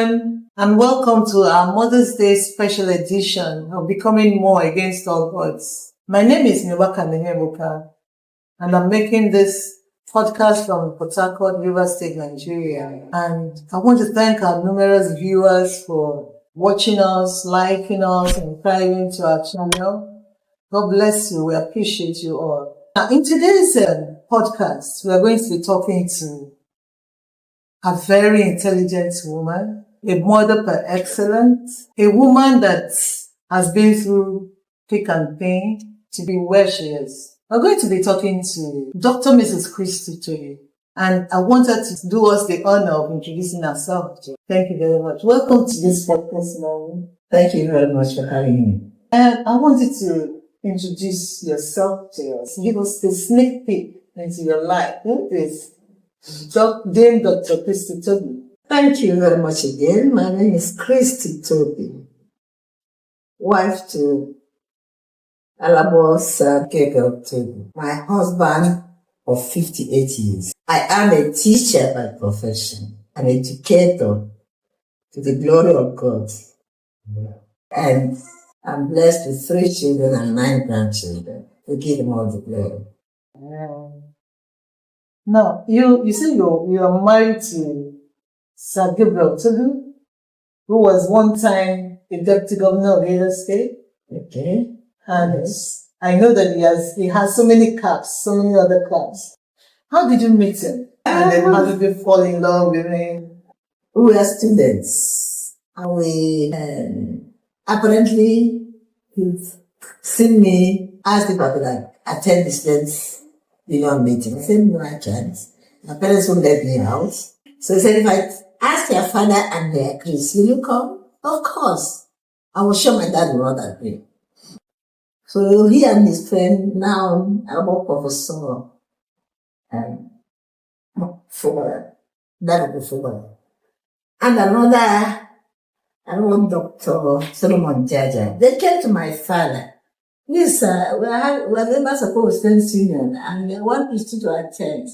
everyone, and welcome to our Mother's Day special edition of Becoming More Against All Odds. My name is Nwaka Nehebuka, and I'm making this podcast from Port Harcourt, Rivers State, Nigeria. And I want to thank our numerous viewers for watching us, liking us, and subscribing to our channel. God bless you. We appreciate you all. Now, in today's podcast, we are going to be talking to a very intelligent woman, a mother per excellence, a woman that has been through thick and thin to be where she is. We're going to be talking to Dr. Mrs. Christy today, and I want her to do us the honor of introducing herself. Thank you very much. Welcome to this podcast, Mom. Thank you very much for having me. And I want you to introduce yourself to us. Give us the sneak peek into your life. Who is Dame Dr. Christy Toby? Thank you very much again. My name is Christy Toby, wife to Alabos Kegel Toby, my husband of 58 years. I am a teacher by profession, an educator to the glory of God. And I'm blessed with 3 children and 9 grandchildren. To give them all the glory. Now, you say you are married to Sir Gabriel Toby, who was one time the deputy governor of Rivers State. Okay. And I know that he has so many caps, so many other caps. How did you meet him? And then how did you fall in love with him? We were students. And we apparently he's seen me, asked if I could attend the students' meeting. I said, no, I can't. My parents won't let me out. So he said, if I ask your father and they agree, will you come? Of course. I was sure my dad would not agree. So he and his friend, now about Professor Fuller, that would be Fuller. And another Dr. Solomon Jaja. They came to my father. Yes, sir, we're members of our students' union, and we want you to attend.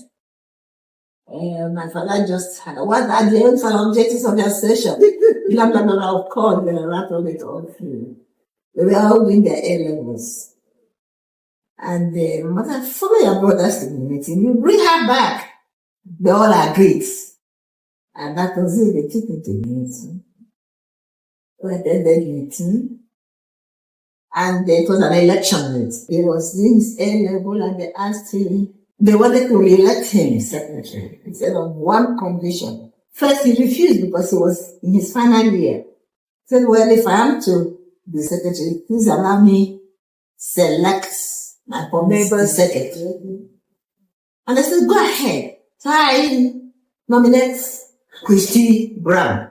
My father just had what are the aims and objectives of your session? Blah, blah, blah, of course, they rattled it all through. They were all doing their A-levels. And the mother, follow your brothers to the meeting. You bring her back. They all agreed. And that was it. They took me to the meeting. We attended the meeting. And it was an election. He was doing his A-level and they asked him, they wanted to re-elect him secretary. He said on one condition. First, he refused because he was in his final year. He said, well, if I am to be secretary, please allow me select my neighbor's secretary. And I said, go ahead. So I nominate Christy Brown.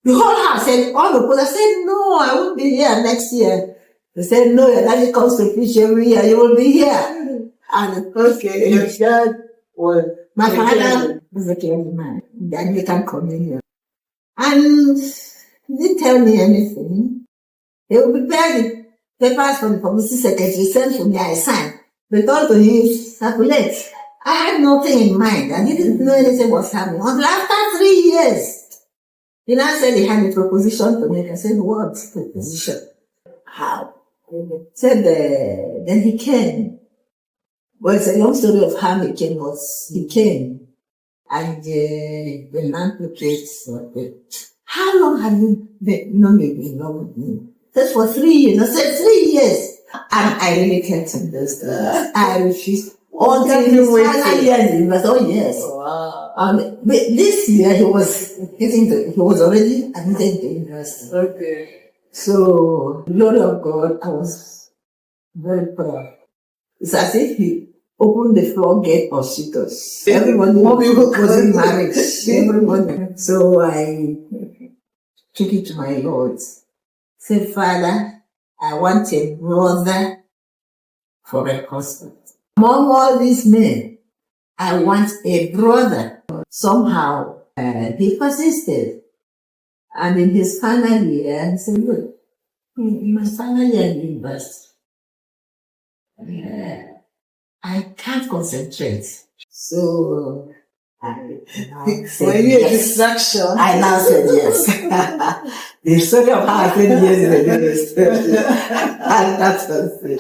The whole house said, all the people, I said, no, I won't be here next year. They said, no, your daddy comes to preach every year, you will be here. And okay, your dad was my father was a clergyman, the Anglican communion. And he didn't tell me anything. They would prepare the papers from the publicity secretary, sent to me, I signed. They told to him, circulate. I had nothing in mind. I didn't know anything was happening. Until after 3 years, he now said he had a proposition to make. I said, what proposition? How? He said, then he came. Well, it's a long story of how he came. He came. And the man said, how long have you known you've been in love with me? He said, for 3 years. I said, 3 years. And I really kept him those days. I refused. All the final years, he was, oh yes. Wow. But this year he was already admitted to university. Okay. So, Lord of God, I was very proud. It's as if he opened the floodgate of suitors. Everyone was in marriage. Everyone. So I took it to my Lord. Said, Father, I want a brother for a husband. Among all these men, I want a brother. Somehow, he persisted. And in his final year, he said, look, in my final year in university, I can't concentrate. So I said Were you a yes. distraction? I now said yes. The story of how I said yes in the ministry. And that was it.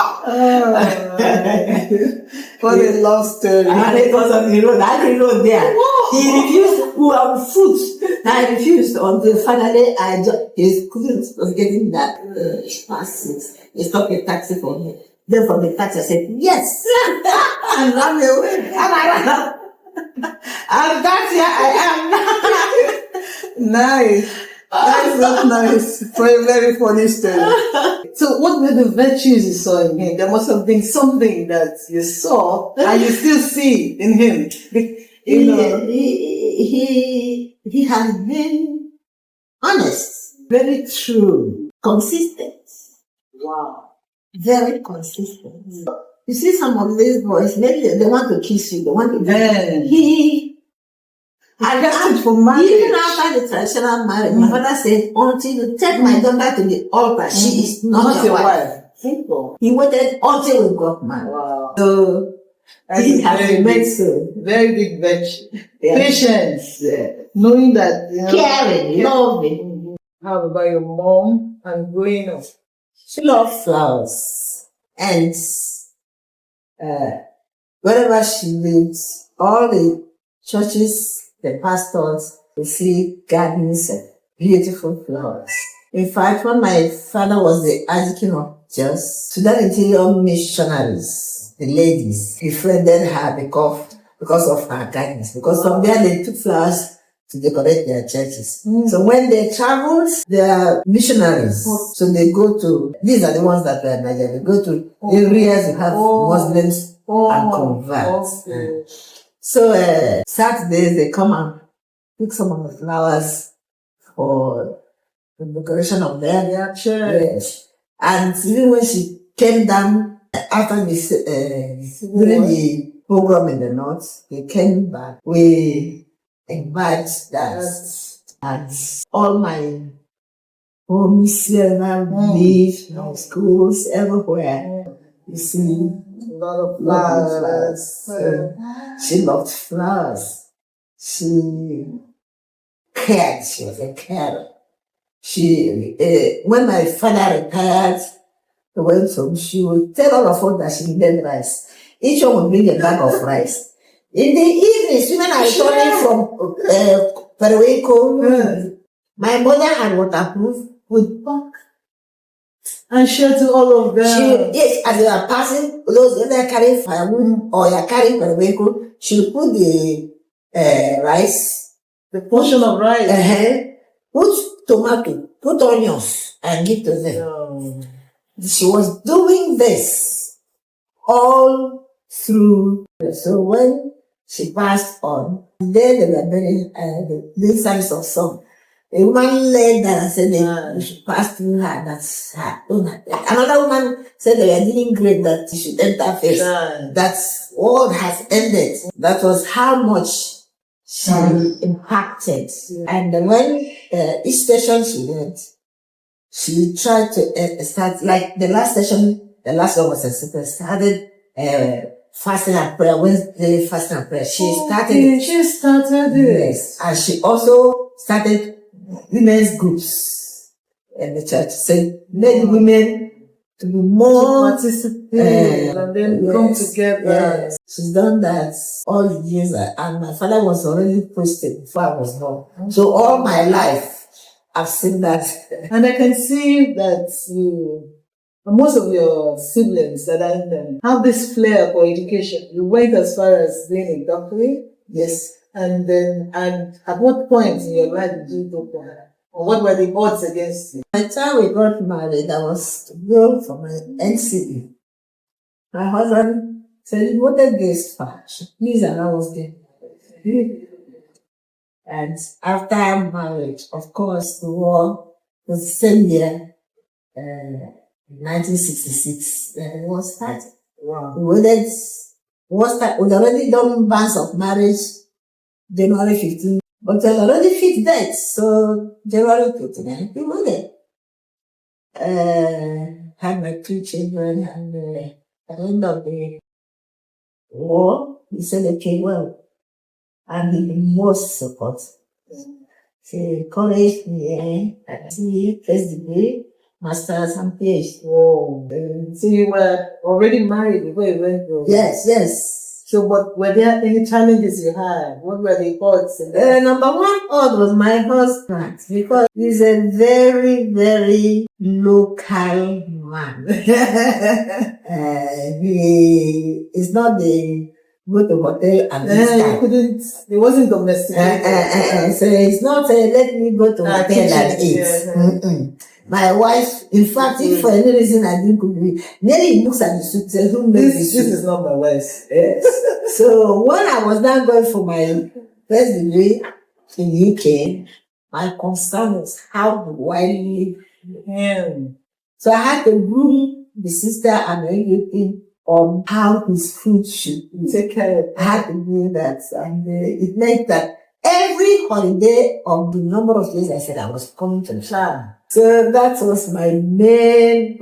What a love story. And it was on the road. I didn't know there. He refused. We were on foot. I refused until finally his cousin was getting that past 6. He stopped a taxi for me. Then from the taxi I said, yes! And ran away. And I ran up. And that's here I am. Nice. That's not nice. For a very funny story. So what were the virtues you saw in him? There must have been something that you saw and you still see in him. You know. He has been honest, very true, consistent. Wow. Very consistent. You see some of these boys, maybe they want to kiss you, they want to he kept it for marriage. Even after the traditional marriage, my father said, until you take my daughter to the altar, she is not your wife. Simple. He waited until we got married. Wow. So he has made so. Very big virtue. Yeah. Patience. Knowing that, caring, loving. How about your mom and growing up? She loved flowers. And wherever she lives, all the churches, the pastors, we see gardens and beautiful flowers. In fact, when my father was the Archdeacon of Jos, Sudan Interior missionaries, the ladies, befriended her because of her kindness. Because from there they took flowers to decorate their churches. So when they traveled, they are missionaries. So they go to, these are the ones that were in Nigeria, they go to areas you have Muslims and converts. So Saturdays they come and pick some of the flowers for the decoration of their church. Yes. And even when she came down after this, during the program in the north, they came back. We invite that. And all my homes here live, schools, everywhere. You see, a lot of flowers. She loved flowers. She cared. She was a carer. When my father retired, he went home, she would tell all of us that she needed rice. Each one would bring a bag of rice. In the evenings, when I returning from Periwinkle, my mother had waterproof with pack. And share to all of them. Yes, as you are passing, those when they carrying firewood or you are carrying Periwinkle, she will put the rice, the portion of rice, put tomato, put onions, and give to them. She was doing this all through. So when she passed on, then they were very the service of song. A woman led that and said they should pass through her. That's her. Another woman said they were doing great that she should enter first. That's all has ended. That was how much she impacted. And when each station she went, she tried to start, like the last session, the last one was started fasting and prayer, Wednesday fasting and prayer. She started it. Yes. And she also started women's groups in the church. So made women to be more participate and then come together. Yes. She's done that all the years, and my father was already posted before I was born. So all my life, I've seen that. And I can see that most of your siblings that are in them have this flair for education. You went as far as doing a doctorate. Yes. And at what point in your life did you go for her? Or what were the odds against you? By the time we got married, I was to go for my NCE. My husband said he wanted this far. Please, and I was there. And after marriage, of course, the war was the same year, 1966, it was started. Wow. We'd already done banns of marriage January 15, but I already fit that, so January 29, we wedded. Had my 2 children, and at the end of the war, he said, okay, well, and the most support. She encouraged me, see first degree, master's and PhD. Oh, so you were already married before you went to... Yes. So were there any challenges you had? What were the odds? Number one odd was my husband, because he's a very, very local man. He is not the go to hotel and he wasn't domesticated. So it's not let me go to hotel and eat. My wife, in fact, if for any reason I didn't cook it, nearly looks at the soup, says, who made this? This is not my wife. Yes. So when I was now going for my first degree in the UK, my concern was how do I live him? So I had to groom the sister and everything on how his food should be. Take care of it. I had to do that. And it meant that every holiday of the number of days I said I was coming to the farm. So that was my main,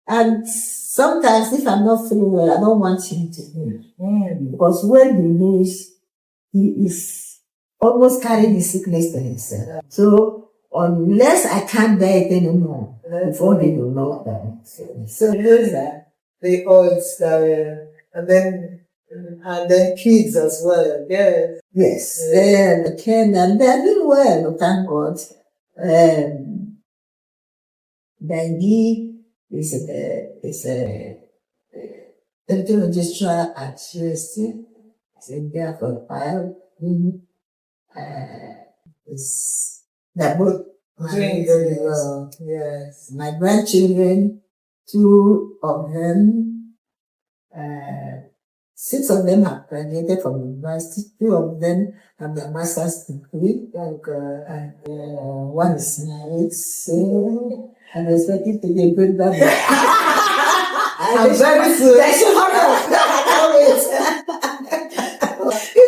and sometimes if I'm not feeling well, I don't want him to do. Because when he knows, he is almost carrying the sickness to himself. So unless I can't bear it anymore, before he will know that. So those are the odds that and then kids as well. Yes. Yes. They came and they're doing well, thank God. Bengi is a territory registrar at UST. He's in there for a while. They're both doing very well. Yes. My grandchildren, 2 of them, 6 of them have graduated from university. 2 of them have their master's degree. One is married, so I'm expecting to be a good daddy. I'm very soon.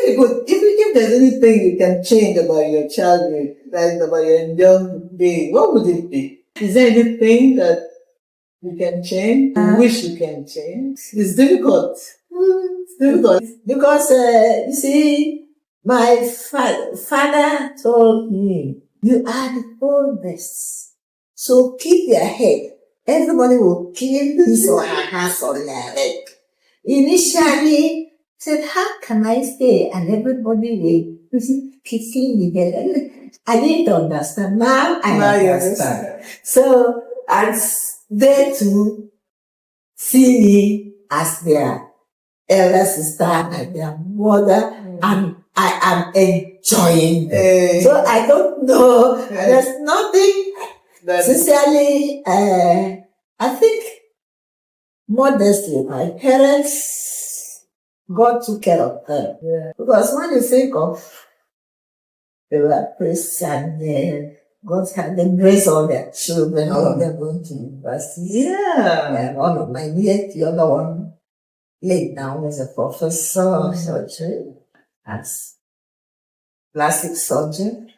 If there's anything you can change about your childhood, like about your young being, what would it be? Is there anything that you can change? You wish you can change? It's difficult. It's difficult. Because, you see, my father told me, you are the oldest. So keep your head. Everybody will kill his or her hands on their leg. Initially, said, how can I stay? And everybody will kicking me head. I didn't understand. Now I understand. So, and they too see me as their elder sister and their mother, and I am enjoying them. So I don't know. There's nothing. Sincerely, I think modestly, my parents, God took care of them. Yeah. Because when you think of they were priests and God had them raise all their children, all of them going to university. Yeah. And one of my nieces, the other one, laid down as a professor of surgery, as plastic surgeon.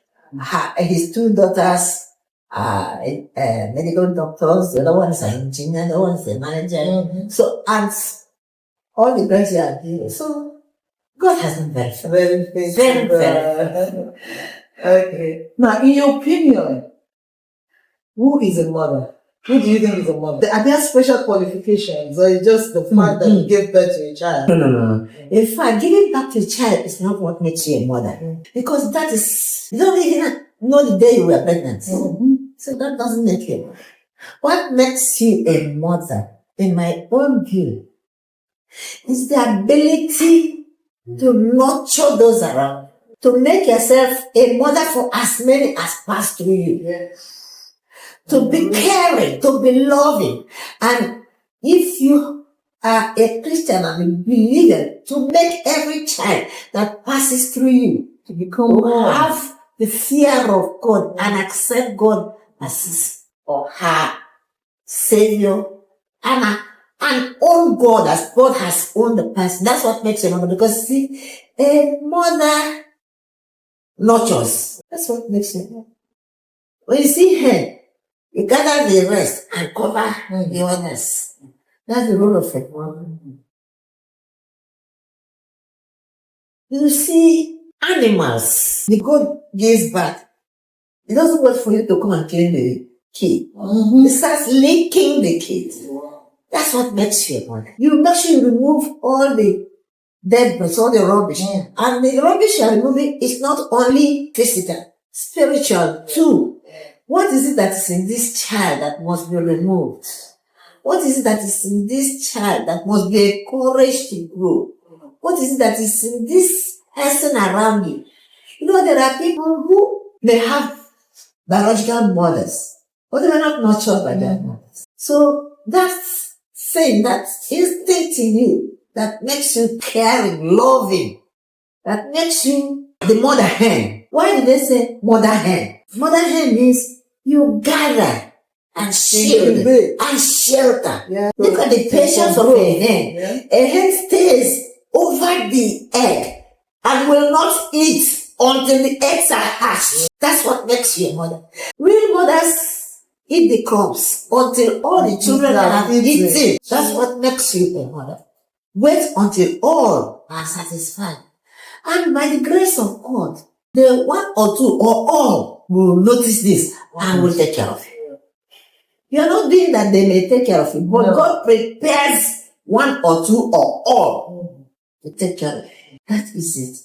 His 2 daughters are medical doctors, the other one is an engineer, the other one is a manager. So, and all the girls are here. So, God has been very faithful. Very. Okay. Now, in your opinion, who is a mother? Who do you think is a mother? Are there special qualifications, or is just the fact that you gave birth to a child? No. In fact, giving birth to a child is not what makes you a mother. Because that is, you don't even know the day you were pregnant. So that doesn't make you a mother. What makes you a mother, in my own view, is the ability to nurture those around, to make yourself a mother for as many as pass through you. Yes. To be caring, to be loving. And if you are a Christian and a believer, to make every child that passes through you to become have the fear of God and accept God as his or her Savior and own God as God has owned the person. That's what makes a mother. Because see, a mother nurtures. That's what makes a mother. When you see her, you gather the rest and cover the others. That's the role of a mother. You see, animals, the goat gives birth. It doesn't wait for you to come and clean the kid. It starts licking the kid. That's what makes you a mother. You make sure you remove all the dead birds, all the rubbish. And the rubbish you're removing is not only physical, spiritual too. What is it that is in this child that must be removed? What is it that is in this child that must be encouraged to grow? What is it that is in this person around you? You know, there are people who may have biological mothers, but they are not nurtured by their mothers. So that's saying, that instinct in you that makes you caring, loving, that makes you the mother hen. Why do they say mother hen? Mother hen means you gather and shield and shelter. Yeah. Look at the patience of a hen. Yeah. A hen stays over the egg and will not eat until the eggs are hatched. That's what makes you a mother. Real mothers eat the crumbs until all the children have eaten. That's what makes you a mother. Wait until all are satisfied. And by the grace of God, the one or two or all will notice this and will take care of you. You are not doing that they may take care of you, but God prepares one or two or all to take care of you. That is it.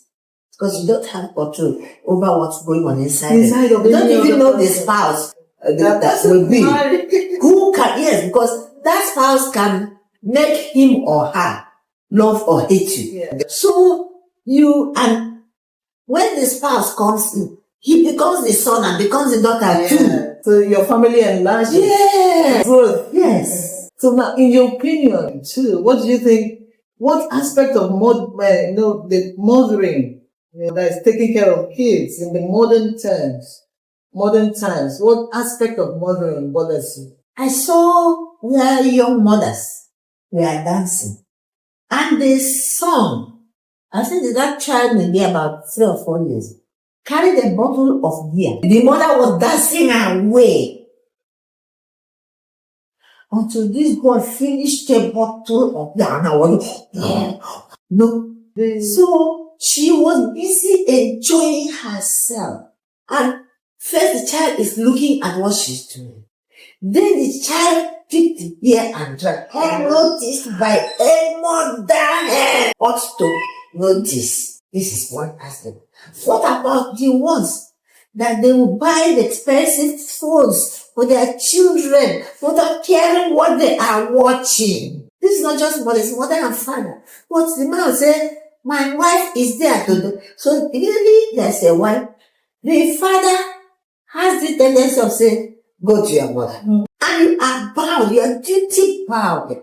Because you don't have control over what's going on inside them. You don't even know the spouse that will be. Who can, yes, because that spouse can make him or her love or hate you. Yeah. So and when the spouse comes in, he becomes the son and becomes the daughter too. So your family enlarges. Yes. Growth. Yes. So now, in your opinion too, what do you think? What aspect of the mothering, that is taking care of kids in the modern times, what aspect of mothering bothers you? I saw where young mothers were dancing, and the song, I think that child may be about 3 or 4 years, carried a bottle of beer. The mother was dancing away until this boy finished a bottle of beer. And I was, no. So she was busy enjoying herself. And first the child is looking at what she's doing. Then the child picked the beer and drank. Noticed by a mother ought to notice. This is one aspect. What about the ones that they will buy the expensive phones for their children without caring what they are watching? This is not just mothers, mother and father. What the man will say, my wife is there to do. So immediately there's a wife. The father has the tendency of saying, go to your mother. And you are bound, you are duty bound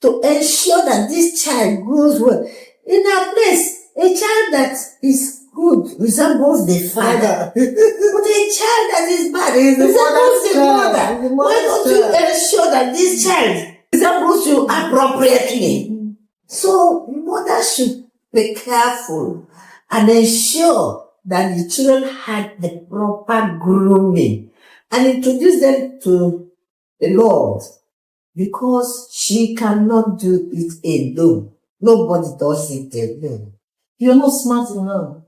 to ensure that this child grows well. In our place, a child that is good resembles the father. But a child that is bad resembles the mother. Why don't you ensure that this child resembles you appropriately? So mothers should be careful and ensure that the children had the proper grooming and introduce them to the Lord, because she cannot do it alone. Nobody does it alone. You're not smart enough.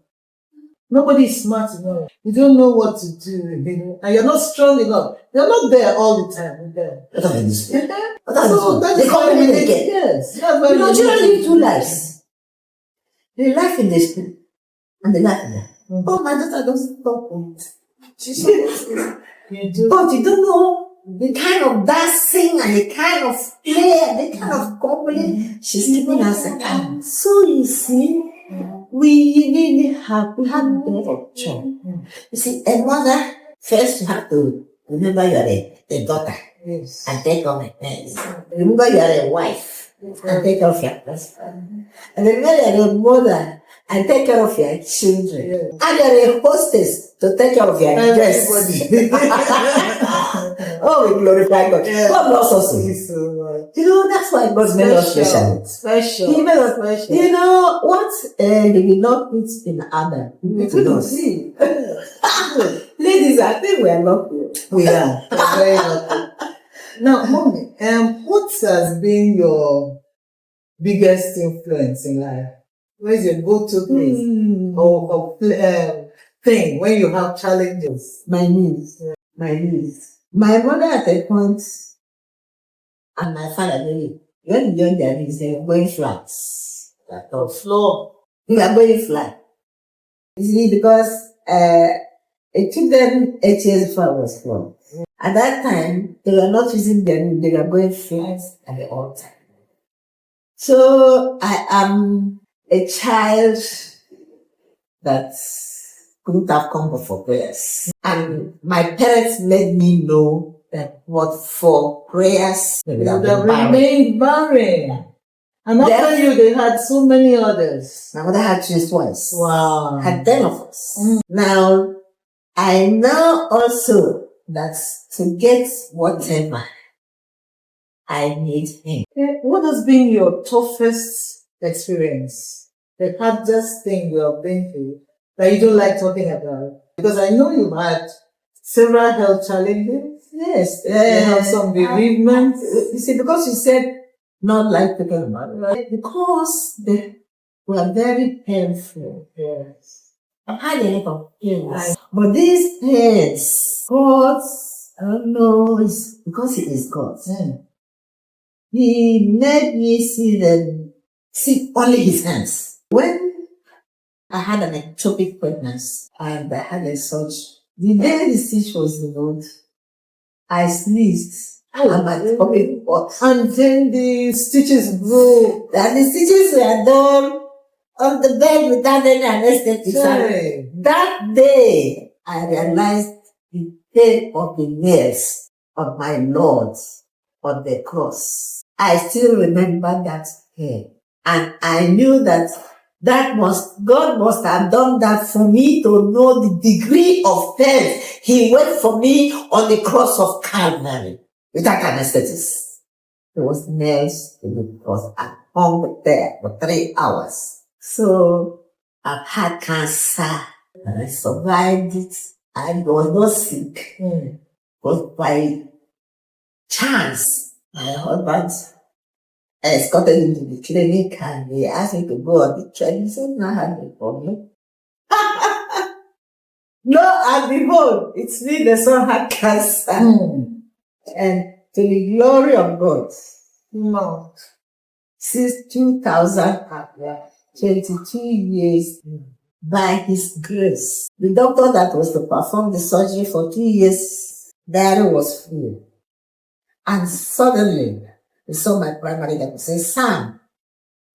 Nobody is smart enough. You don't know what to do, and you're not strong enough. You're not there all the time. So that's the yes. Children live 2 lives. They live in the school and they live in there. Oh, my daughter doesn't talk. But you don't know the kind of dancing and the kind of play and the kind of company she's keeping herself. So you see, we have better job. You see, a mother, first you have to remember you are a daughter. Yes. And take care of your parents. Remember you are a wife and take care of your husband. And remember you are a mother and take care of your children. Yes. And you are a hostess to take care of your guests. Oh, we glorify God. Yeah. God loves us. You know, that's why God made us special. Special. He made us special. You know, what He did not put in Adam, He put in us. Ladies, I think we are lucky. We are. Very lucky. Now, Mommy, what has been your biggest influence in life? Where's your go-to place or thing when you have challenges? My knees. My knees. My mother at a point and my father, when you're on their knees, they were going flat. Like on floor. They are going flat. You see, because it took them 8 years before I was born. At that time, they were not using their knees, they were going flat at the altar. So I am a child that couldn't have come before prayers. And my parents made me know that what for prayers, they would have remained barren. And after you, they had so many others. My mother had just once. Wow. Had 10 of us. Now, I know also that to get whatever I need him. What has been your toughest experience? The hardest thing you have been through that you don't like talking about? Because I know you've had several health challenges. Yes. You have some bereavements. You see, because you said not like talking about it, right? Because they were very painful. Yes. I've had a lot of pains. But these pains, God, I don't know, it's because He is God. He made me see only His hands. When I had an ectopic pregnancy and I had a surgery, the day the stitch was removed, I sneezed. And my tummy hurt. And then the stitches grew. And the stitches were done on the bed without any anesthetic. That day, I realized the pain of the nails of my Lord on the cross. I still remember that pain. And I knew that God must have done that for me to know the degree of pain He went for me on the cross of Calvary. Without anesthetics. There was nails in the cross. I hung there for 3 hours. So I've had cancer and I survived it. I was not sick. But by chance, my husband escorted me to the clinic and he asked me to go on the train. He said, no, I have no problem. No, and behold, it's me, the son had cancer. And to the glory of God, since 2022 years, by His grace, the doctor that was to perform the surgery for 2 years, diary was full. And suddenly, he saw my primary doctor say, Sam,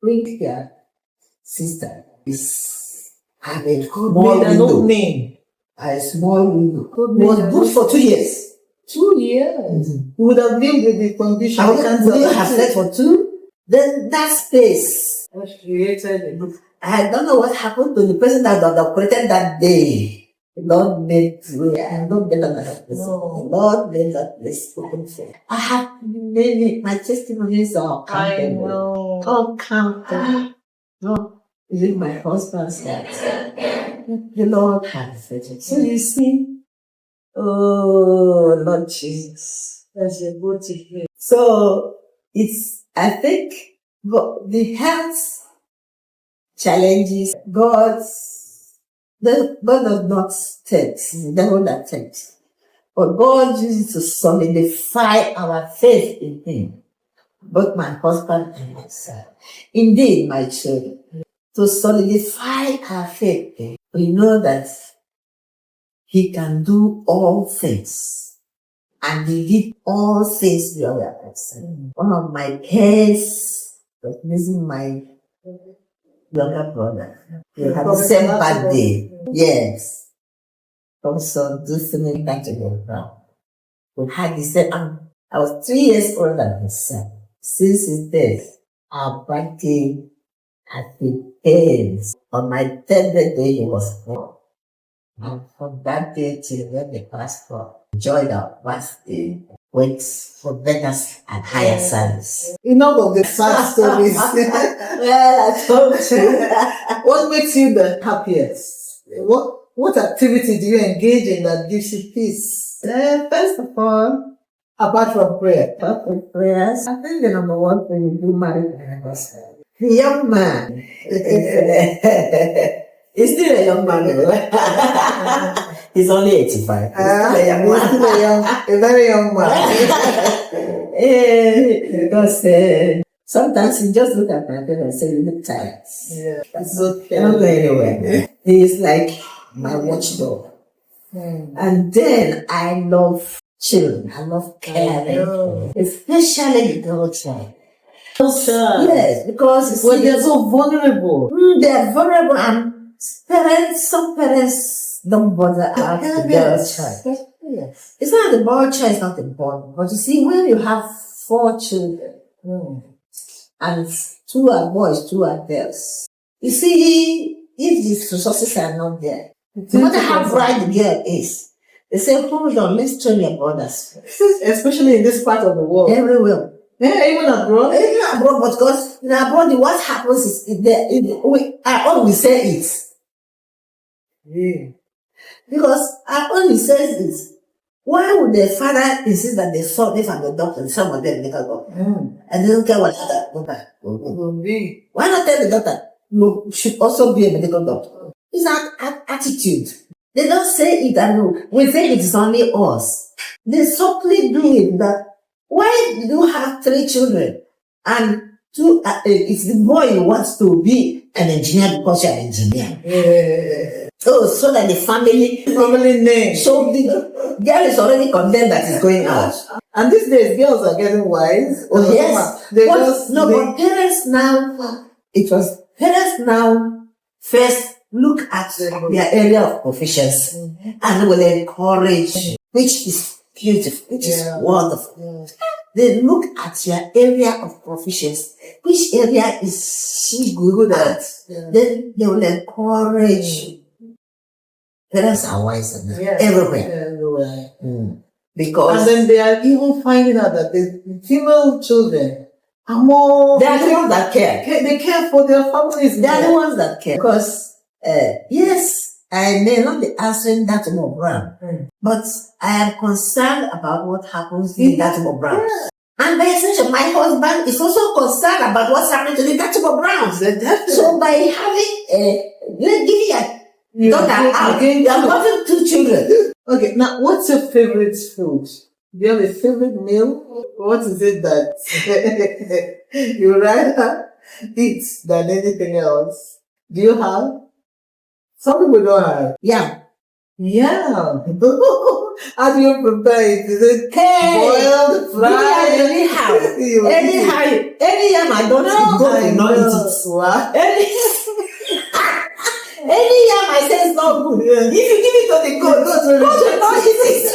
bring here, sister, have a small window. A small window. It was good for 2 years. 2 years? You would have lived with the condition. I would have slept for 2. Then that space was created. I don't know what happened to the person that got operated that day. The Lord made way. I don't get another person. The Lord made that place open for. I have many, my testimonies are countable. Uncountable. No, is it my husband's heart? The Lord has it. So you see, oh, Lord Jesus. That's a good to hear. So, I think, the health challenges, God does not tempt. The devil that tempts. But God uses to solidify our faith in Him. Both my husband and myself. Indeed, my children. To solidify our faith, we know that He can do all things. And He did all things the other person. One of my parents was missing my younger brother. He had the same birthday. Yes. Also, listening back to the ground. We had the same, I was 3 years older than his son. Since his death, our birthday has been paid. On my 10th birthday, he was born. And from that day till when the pastor enjoyed our birthday, went for beggars and higher service. Enough of the sad stories. Well, I told you. What makes you the happiest? What activity do you engage in that gives you peace? First of all, apart from prayer. prayers, I think the number one thing you do marriage anniversary. young man. He's still a young man. He's only 85. He's still a young man. A very young man. Because sometimes you just look at my friend and say, you look tired. Yeah, it's okay. I don't go anywhere. He's like my watchdog. And then I love children. I love caring. Especially the girl child. Yes, because they're so vulnerable. They're vulnerable, and some parents don't bother about the girl child. Yes. It's not the boy child, it's not important. But you see, when you have 4 children, and 2 are boys, 2 are girls, you see, if these resources are not there, no matter how bright the girl is, they say, hold on, let's train your brothers. Especially in this part of the world. Everywhere. Yeah, even abroad. Even abroad, but because in abroad, what happens is, I always say it. Yeah. Because I only says this. Why would the father insist that they saw this and the doctor, and some of them never go? And they don't care what other go back. Why not tell the doctor, no, should also be a medical doctor? It's an attitude. They don't say it, and we think it is only us. They subtly do it that, why do you have 3 children? And 2, it's the boy who wants to be an engineer because you're an engineer. So that the family name. So the girl is already condemned that is going out. And these days, girls are getting wise. Oh, yes. But parents now first look at their area of proficiency and will encourage, which is beautiful, which is wonderful. They look at your area of proficiency. Which area is she good at? Then they will encourage you. Parents are wise everywhere. Because and then they are even finding out that the female children are more. They are the ones that care. They care for their families. They are the ones that care. Because yes, I may not be answering that more brown, but I am concerned about what happens in that more brown. And by extension, my husband is also concerned about what's happening to the Dutchable Browns. So by having giving a daughter out, you are having 2 children. Okay, now what's your favorite food? Do you have a favorite meal? What is it that you rather eat than anything else? Do you have? Some people don't have. Yeah. How do you prepare it? Is it boiled, fried? Anyhow, any yam I don't eat, go and not eat it. What? Any yam I say is not good. If you give it to the goat, go to not eat it.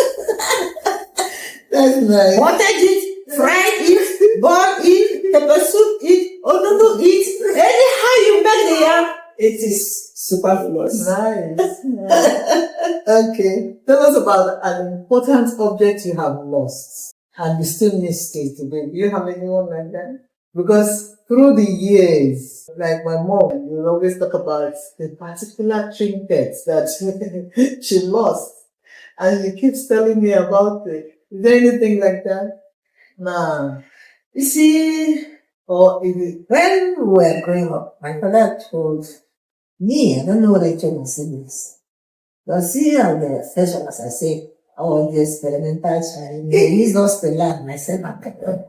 That's nice. Pottage it, fried it, boiled it, pepper soup it, onudu it. Anyhow you make the yam, it is superfluous. Nice. Okay. Tell us about an important object you have lost and you still miss it. Do you have anyone like that? Because through the years, like my mom, you always talk about the particular trinkets that she lost. And she keeps telling me about it. Is there anything like that? Nah. You see, Or is it? when we were growing up, my father told me, I don't know what I told my siblings. But see how the first one, as I say, I was the experimental child. He's lost the land, myself and Pepper.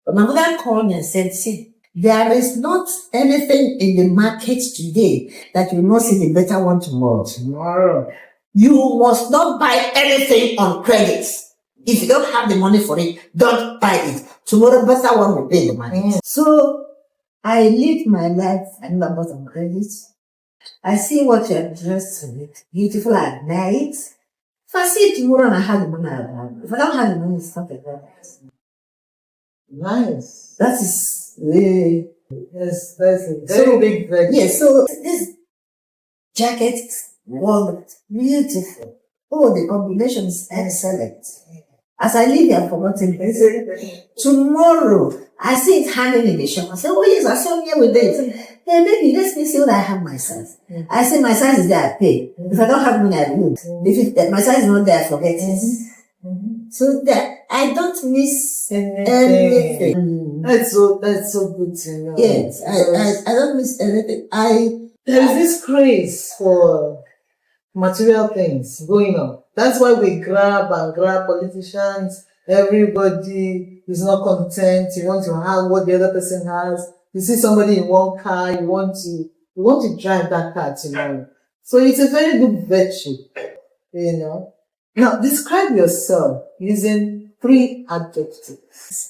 But my mother called me and said, see, there is not anything in the market today that you will not see the better one tomorrow. You must not buy anything on credit. If you don't have the money for it, don't buy it. Tomorrow, better one will pay the money. So, I live my life and not on credit. I see what you're dressed with. Beautiful at night. If I see it tomorrow and I have the money, I have it. If I don't have the money, it's not a problem. Nice. That is really... Yes, that's a very big thing. Yes, so this jacket is warm, beautiful. Oh, the combination is excellent. As I leave here forgotten tomorrow, I see it hanging in the shop. I say, oh yes, I saw here with it. Hey, maybe let me see what I have my size. I say my size is there, I pay. If I don't have money, I won't. If my size is not there, I forget it. So that I don't miss Anything. anything. That's so good to know. Yes, I don't miss anything. There is this craze for material things going on. That's why we grab politicians. Everybody is not content. You want to have what the other person has. You see somebody in one car, you want to drive that car tomorrow. So it's a very good virtue, you know. Now describe yourself using 3 adjectives.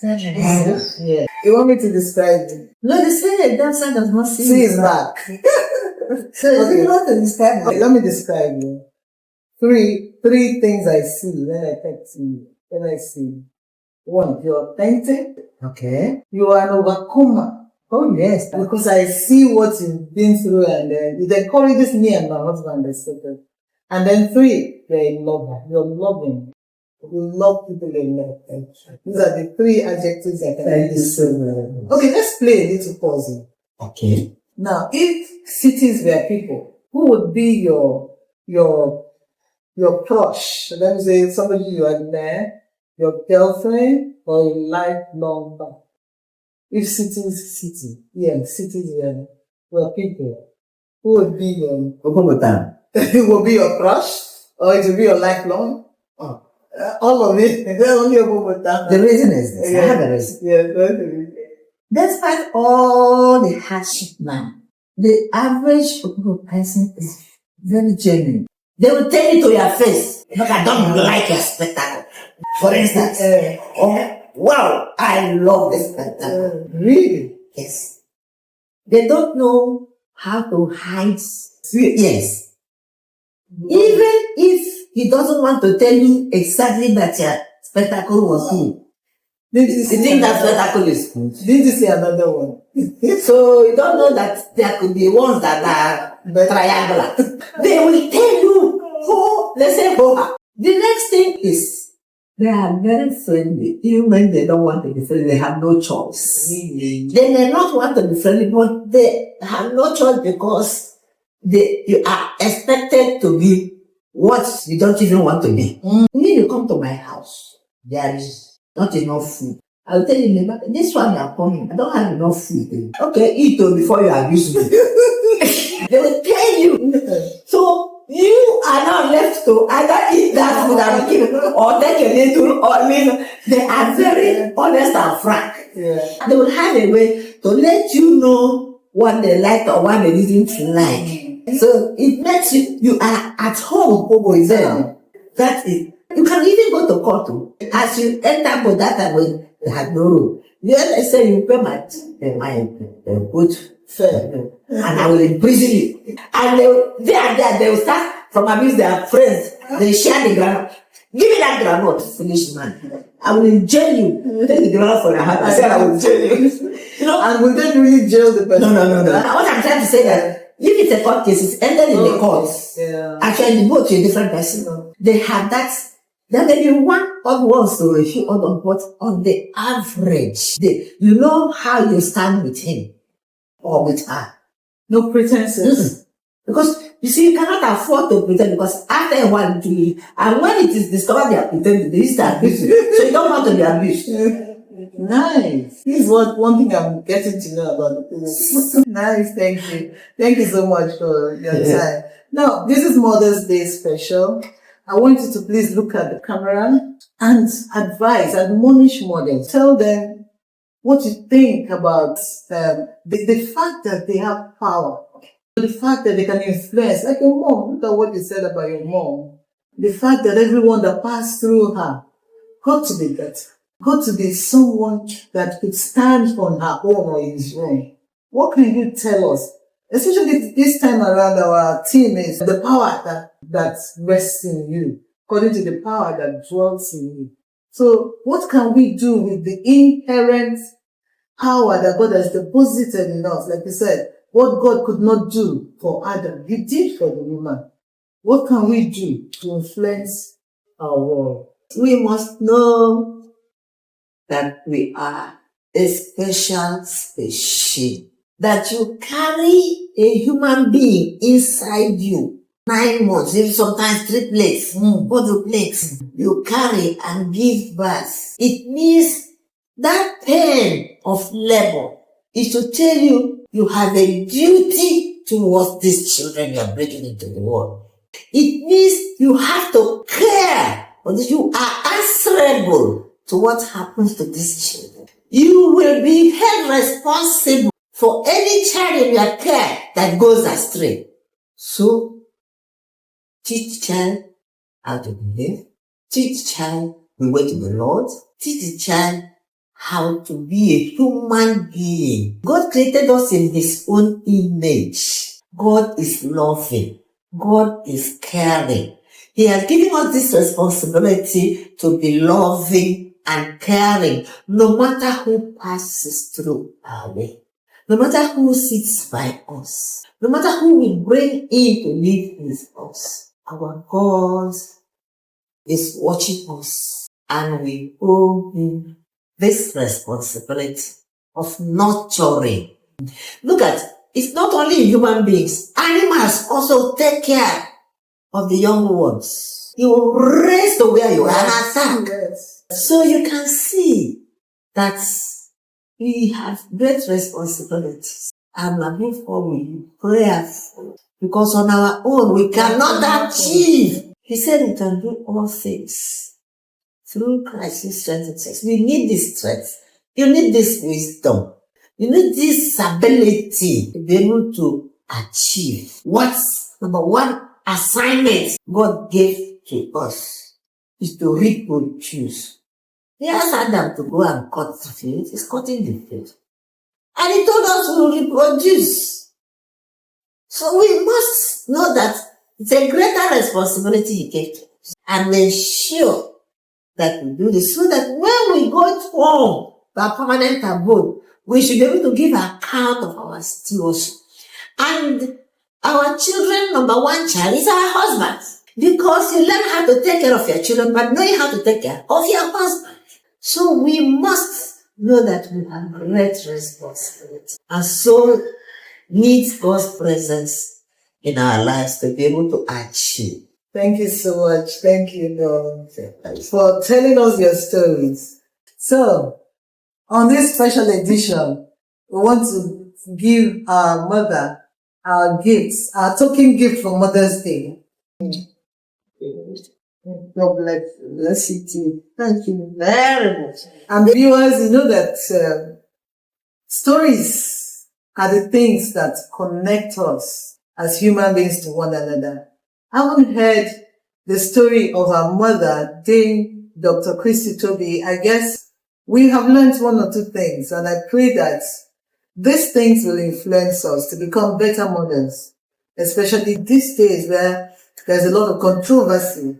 Yeah. You want me to describe it? No, they say a dancer does not see See his his back. back. So Okay. you want to describe Okay, it? let me describe you. Three things I see when I text you. When I see 1, you're authentic. Okay. You are an overcomer. Oh yes. Because I see what you've been through, and it encourages me and my husband, etc. And then 3, you're a lover. You're loving. You love people in love. These are the 3 adjectives I can use. Okay, let's play a little puzzle. Okay. Now, if cities were people, who would be your crush? Let me say somebody you admire, your girlfriend, or your lifelong partner. If cities were people, who would be your it will be your crush, or it will be your lifelong? Oh. All of it. Only a The reason is this. I have a reason. Yeah, Despite all the hardship now, the average person is very genuine. They will tell you to your face, look, I don't like your spectacle. For instance, wow, I love this spectacle. Really? Yes. They don't know how to hide. Yes. Even if he doesn't want to tell you exactly that your spectacle was good, you think that spectacle is good. Did you see another one? So you don't know that there could be ones that are triangular. They will tell you, let's say, the next thing is, they are very friendly. Even when they don't want to be friendly, they have no choice. They may not want to be friendly, but they have no choice because you are expected to be what you don't even want to be. When you come to my house, there is not enough food. I'll tell you, this one you are coming, I don't have enough food. Okay, eat before you abuse me. They will tell you. So you are now left to either eat that food and kill or take a little or little. They are very honest and frank. Yeah. They will have a way to let you know what they like or what they didn't like. So it makes you are at home with them. That is, you can even go to court. As you enter for that time when they had no rule. You say you pay my good fare and I will imprison you. And they will start from abuse their friends. They share the ground. Give me that granite, finish man. I will jail you. Take the granite for the heart. I said I will jail you. You know, and will they really jail the person? No. What I'm trying to say that if it's a court case, it's entered in the courts. Yeah. Actually, both to a different person. They have that. There may be one odd ones to a few other, but on the average, you know how you stand with him or with her. No pretenses. Because you see, you cannot afford to pretend because after a while to leave, and when it is discovered they are pretending, they start abusing. So you don't want to be abused. Nice. This is one thing I'm getting to know about the person. Nice, thank you. Thank you so much for your time. Now, this is Mother's Day special. I want you to please look at the camera and admonish mothers. Tell them what you think about the fact that they have power. The fact that they can influence, like your mom. Look at what you said about your mom. The fact that everyone that passed through her got to be better. Got to be someone that could stand on her own or his own. What can you tell us? Especially this time around, our theme is the power that rests in you, according to the power that dwells in you. So what can we do with the inherent power that God has deposited in us? Like you said, what God could not do for Adam, He did for the woman. What can we do to influence our world? We must know that we are a special species. That you carry a human being inside you. 9 months, even sometimes triplets, quadruplets, you carry and give birth. It means that pain of labor is to tell you you have a duty towards these children you are bringing into the world. It means you have to care, or that you are answerable to what happens to these children. You will be held responsible for any child in your care that goes astray. So, teach the child how to behave. Teach the child the way to the Lord. Teach the child how to be a human being. God created us in His own image. God is loving. God is caring. He has given us this responsibility to be loving and caring, no matter who passes through our way, no matter who sits by us, no matter who we bring in to live with us. Our God is watching us, and we owe Him this responsibility of nurturing. Look at, it's not only human beings, animals also take care of the young ones. You will raise to where you are and attack. Yes. So you can see that we have great responsibilities. And above all, we prayerful. Because on our own, we cannot achieve. He said we can do all things through Christ who strengthens us. We need this strength. You need this wisdom. You need this ability to be able to achieve what's number one assignment God gave to us is to reproduce. He asked Adam to go and cut the field. He's cutting the field. And he told us to reproduce. So we must know that it's a greater responsibility He gave to us. And we ensure that we do this so that when we go home to our permanent abode, we should be able to give account of our stewardship. And our children, number one child, is our husband. Because you learn how to take care of your children, but knowing how to take care of your husband. So we must know that we have great responsibility. And so needs God's presence in our lives to be able to achieve. Thank you so much. Thank you, Lord, for telling us your stories. So, on this special edition, we want to give our mother our gifts, our token gift for Mother's Day. God bless you. Bless you too. Thank you very much. And viewers, you know that stories are the things that connect us as human beings to one another. I haven't heard the story of our mother, Dame Dr. Christy Toby. I guess we have learned one or two things, and I pray that these things will influence us to become better mothers, especially these days where there's a lot of controversy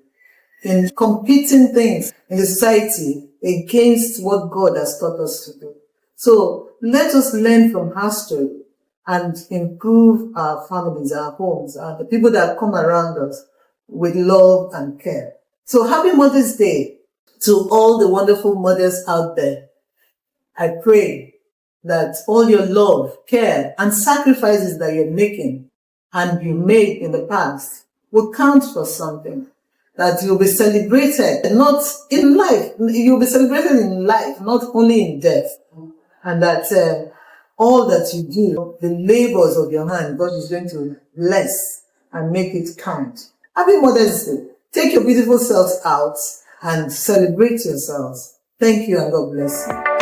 in competing things in the society against what God has taught us to do. So let us learn from her story and improve our families, our homes, and the people that come around us with love and care. So happy Mother's Day to all the wonderful mothers out there. I pray that all your love, care, and sacrifices that you're making and you made in the past will count for something. That you'll be celebrated, not in life. You'll be celebrated in life, not only in death. And that all that you do, the labors of your hand, God is going to bless and make it count. Happy Mother's Day. Take your beautiful selves out and celebrate yourselves. Thank you and God bless you.